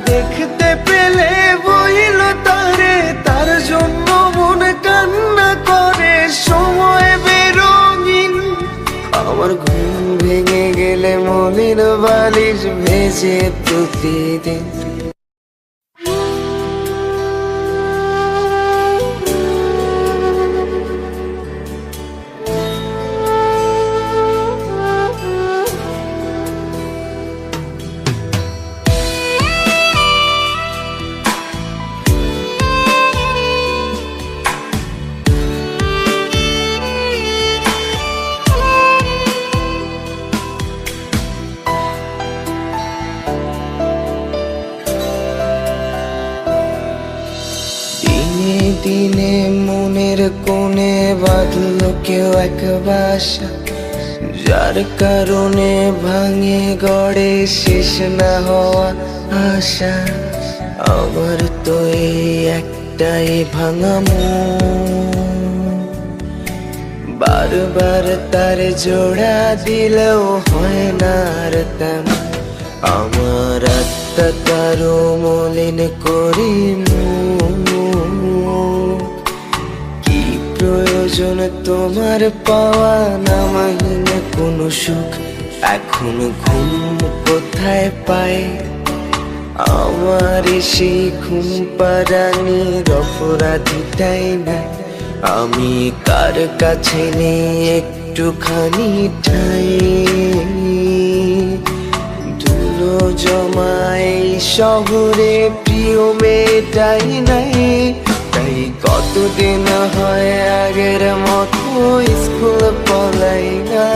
দেখতে পেলে বইল তারে, তার জন্য মন কান্না করে। সময় বেরঙিন আমার ঘুম ভেঙে গেলে মলিন বালিশ ভেজে প্রতিদিন। দিনে মনের কোণে বাঁধলো কেউ এক বাসা, যার কারণে ভাঙে গড়ে শেষ না হওয়া আশা। আমার তো এই একটাই ভাঙা মন, বারবার তার জোড়া দিলেও হয় না আর তেমন। আমার আত্মা তারও মলিন করি কি প্রয়োজন তোমার পাওয়া নামহীন কোনো সুখ। এখন ঘুম কোথায় পায় আমার সেই ঘুম পাড়ানির অপরাধীটাই নাই। আমি কার কাছে নেই একটুখানি ঠাই, ধুলো জমায় শহরে প্রিয় মেয়েটাই নাই। তাই কতদিন হয় আগের মতো স্কুল পলাই না,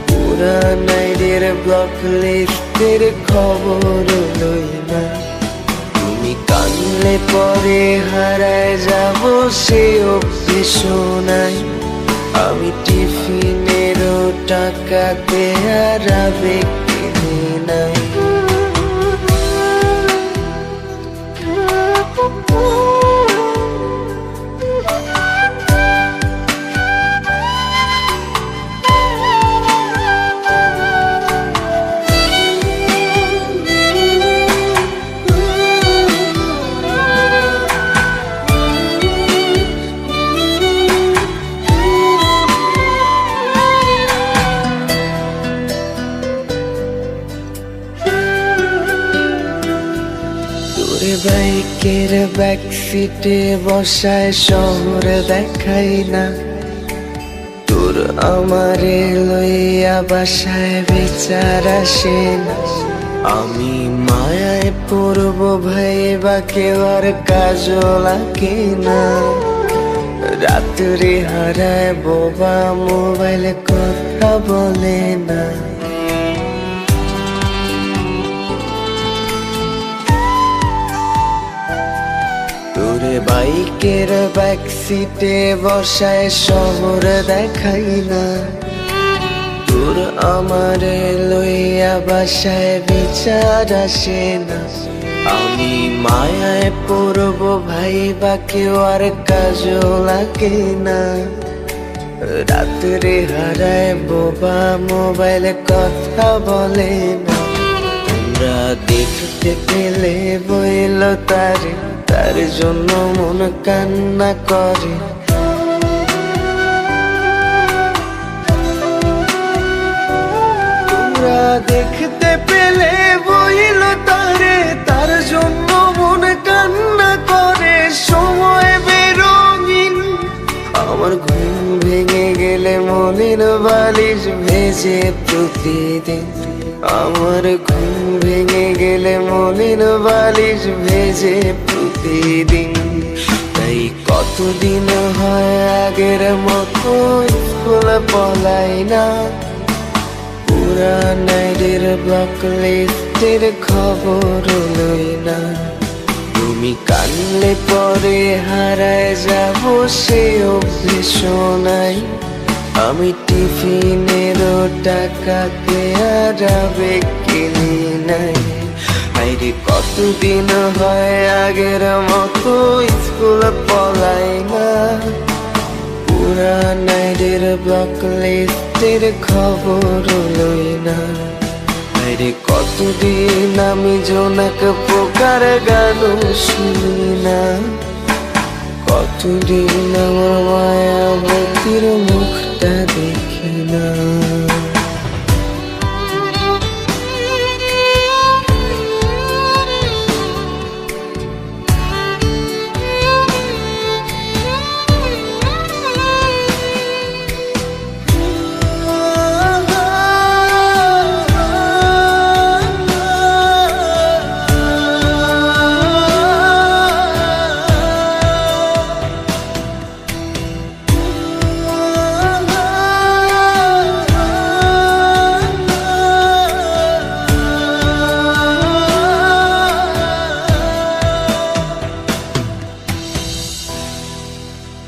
পুরান আইডির ব্লক লিস্টের খবর লই না। তুমি কানলে পরে হারায় যাব সে অভ্যেস নাই। আমি টিফিনেরও টাকাতে আর আবেগ কিনি নাই। বাইকের ব্যাক সিটে বসায় শহর দেখাই না, তোর আমারে লইয়া বাসায় বিচার আসে না। আমি মায়ায় পড়ব ভাই বা কেউ আর কাজও লাগে না। রাত্রে হারায় বোবা মোবাইলে কথা বলে না। বাইকের ব্যাক সিটে বসায় শহর দেখাই না, তোর আমারে লইয়া বাসায় বিচার আসে না। আমি মায়ায় পড়ব ভাই বা কেউ আর কাজও লাগে না। রাত্রে হারায় বোবা মোবাইলে কথা বলে না। তোমরা দেখতে পেলে বইল তারে, তার জন্য মন কান্না করে। তোমরা দেখতে পেলে বইল তারে, তার জন্য মন কান্না করে। সময় বেরঙিন আমার ঘুম ভেঙে গেলে মলিন বালিশ ভেজে প্রতিদিন। আমার ঘুম ভেঙে গেলে মলিন বালিশ ভেজে প্রতিদিন। তাই কতদিন হয় আগের মতো স্কুল পলাই না, পুরান আইডির ব্লক লিস্টের খবর লই না। তুমি কানলে পরে হারায় যাব সে অভ্যেস নাই। আমি টিফিনেরও টাকাতে আর আবেগ কিনি নাই। আইরে কতদিন হয় আগের মতো স্কুল পলাই না, পুরান আইডির ব্লক লিস্টের খবর লই না। হায়রে কতদিন আমি জোনাক পোকার গান শুনি না, কতদিন আমার মায়াবতীর মুখটা দেখি না।